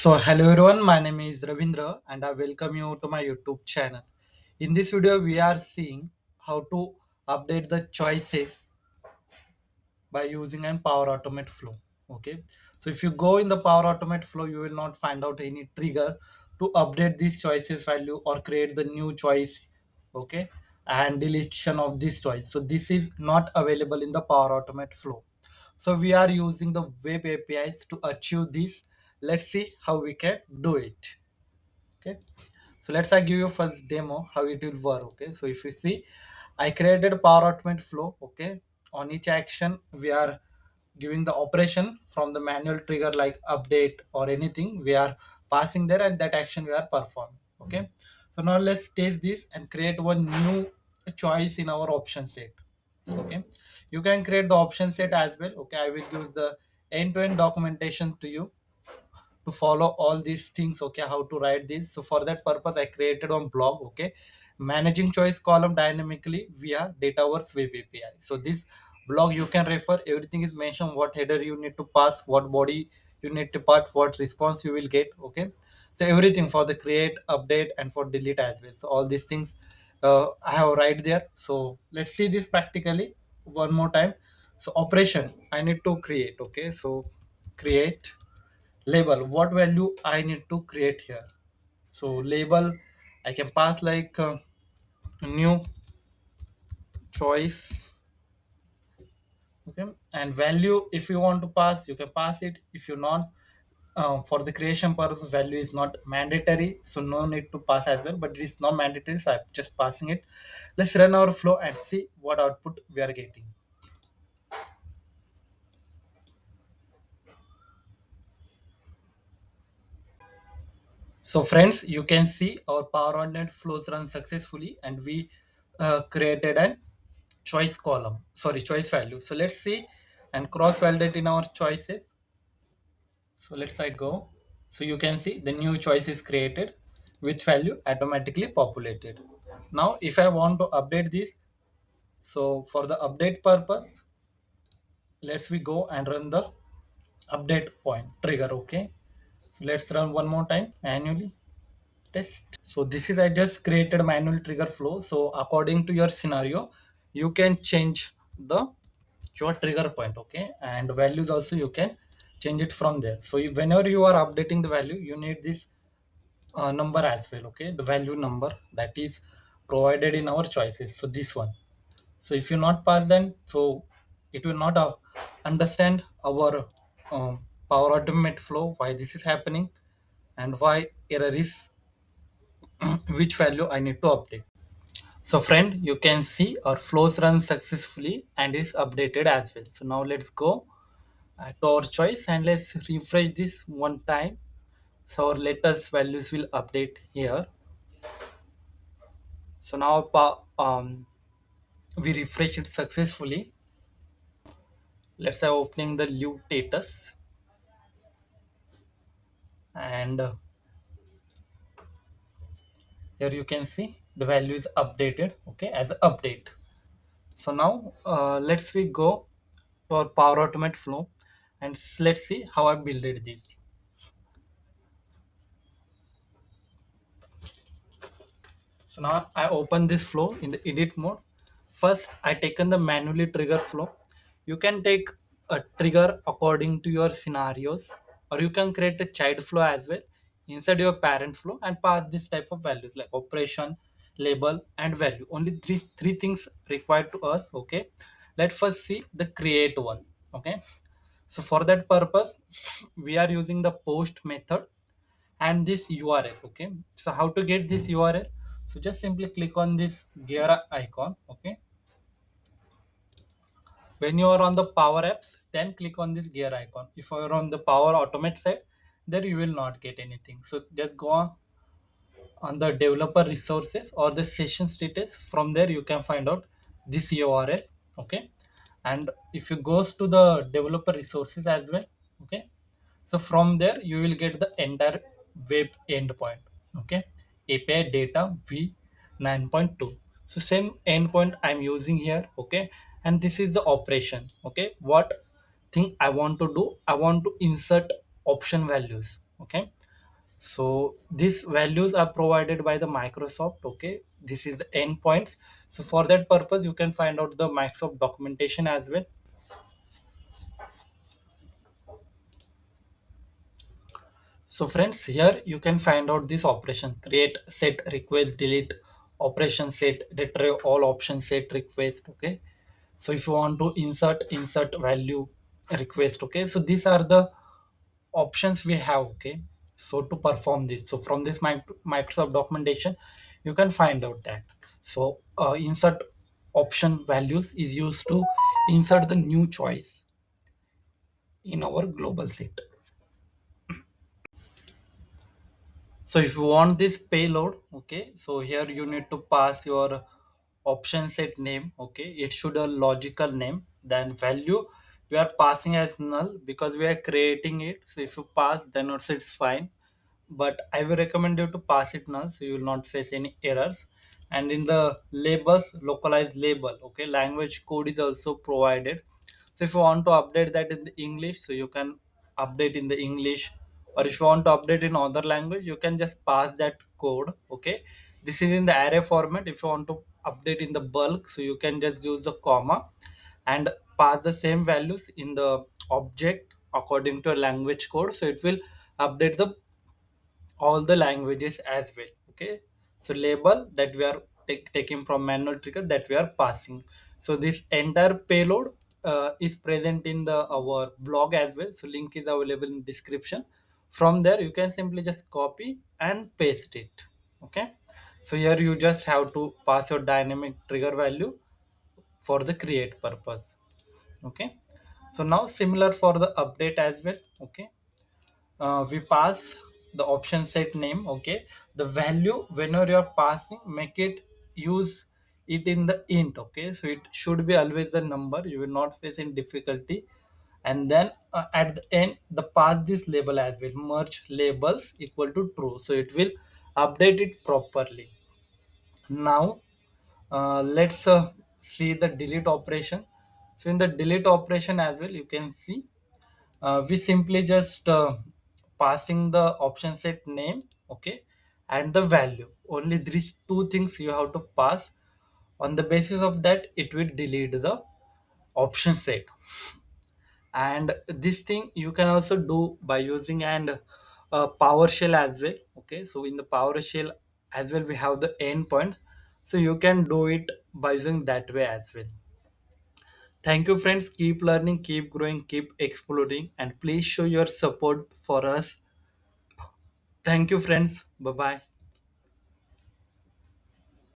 So, hello everyone, my name is Ravindra and I welcome you to my YouTube channel. In this video, we are seeing how to update the choices by using an Power Automate flow. Okay, so if you go in the Power Automate flow, you will not find out any trigger to update this choices value or create the new choice. Okay, and deletion of this choice. So, this is not available in the Power Automate flow. So, we are using the web APIs to achieve this. Let's see how we can do it. Okay, so let's I give you first demo how it will work. Okay, so if you see, I created a power automate flow. Okay, on each action we are giving the operation from the manual trigger like update or anything we are passing there, and that action we are performing. Okay, so now let's test this and create one new choice in our option set. Okay, you can create the option set as well. Okay, I will use the end-to-end documentation to you to follow all these things. Okay, how to write this. So for that purpose I created one blog. Okay, managing choice column dynamically via Dataverse web API. So this blog you can refer, everything is mentioned, what header you need to pass, what body you need to pass, what response you will get. Okay, so everything for the create, update and for delete as well. So all these things I have right there. So let's see this practically one more time. So operation I need to create. Okay, so create label, what value I need to create here. So label I can pass like new choice. Okay, and value if you want to pass you can pass it. If you not, for the creation purpose value is not mandatory, so no need to pass as well, but it is not mandatory, so I'm just passing it. Let's run our flow and see what output we are getting. So friends, you can see our power on net flows run successfully and we created an choice column, sorry, choice value. So let's see and cross validate in our choices. So let's I go. So you can see the new choice is created with value automatically populated. Now if I want to update this, so for the update purpose, let's we go and run the update point trigger. Okay, so let's run one more time manually test. So this is I just created manual trigger flow. So according to your scenario you can change the your trigger point. Okay, and values also you can change it from there. So whenever you are updating the value you need this number as well. Okay, the value number that is provided in our choices, so this one. So if you not pass then, so it will not understand our power automate flow, why this is happening and why error is which value I need to update. So friend, you can see our flows run successfully and is updated as well. So now let's go to our choice and let's refresh this one time. So our latest values will update here. So now we refresh it successfully. Let's say opening the live status and here you can see the value is updated. Okay, as update. So now let's we go to our Power Automate flow and let's see how I builded this. So now I open this flow in the edit mode. First, I taken the manually trigger flow. You can take a trigger according to your scenarios, or you can create a child flow as well inside your parent flow and pass this type of values like operation, label, and value. Only three things required to us. Okay, let's first see the create one. Okay, so for that purpose, we are using the post method and this URL. Okay, so how to get this URL? So just simply click on this gear icon. Okay, when you are on the power apps, then click on this gear icon. If you are on the power automate side, there you will not get anything. So just go on the developer resources or the session status. From there you can find out this URL. Okay, and if you goes to the developer resources as well. Okay, so from there you will get the entire web endpoint. Okay, API data v 9.2. So same endpoint I'm using here. Okay, and this is the operation. Okay, what thing I want to do, I want to insert option values. Okay, So these values are provided by the Microsoft. Okay, this is the endpoints. So for that purpose, you can find out the Microsoft documentation as well. So friends, here you can find out this operation: create, set, request, delete, operation set, retrieve all option set, request. Okay. So if you want to insert value, request. Okay. So these are the options we have. Okay. So to perform this, so from this Microsoft documentation, you can find out that. So insert option values is used to insert the new choice in our global set. So if you want this payload, okay, so here you need to pass your option set name. Okay, it should a logical name. Then value we are passing as null because we are creating it. So if you pass, then also it's fine. But I will recommend you to pass it null so you will not face any errors. And in the labels, localized label. Okay, language code is also provided. So if you want to update that in the English, so you can update in the English, or if you want to update in other language, you can just pass that code. Okay, this is in the array format. If you want to update in the bulk, so you can just use the comma and pass the same values in the object according to a language code. So it will update the all the languages as well. Okay, so label that we are taking from manual trigger that we are passing. So this entire payload is present in the our blog as well, so link is available in description. From there you can simply just copy and paste it. Okay, so here you just have to pass your dynamic trigger value for the create purpose. Okay, so now similar for the update as well. Okay, we pass the option set name. Okay, the value whenever you're passing, make it use it in the int. Okay, so it should be always the number, you will not face any difficulty. And then at the end the pass this label as well, merge labels equal to true, so it will update it properly. Now let's see the delete operation. So in the delete operation as well, you can see we simply just passing the option set name. Okay, and the value, only these two things you have to pass. On the basis of that, it will delete the option set. And this thing you can also do by using and PowerShell as well. Okay, so in the PowerShell as well we have the endpoint, so you can do it by using that way as well. Thank you, friends. Keep learning, keep growing, keep exploring, and please show your support for us. Thank you, friends. Bye bye.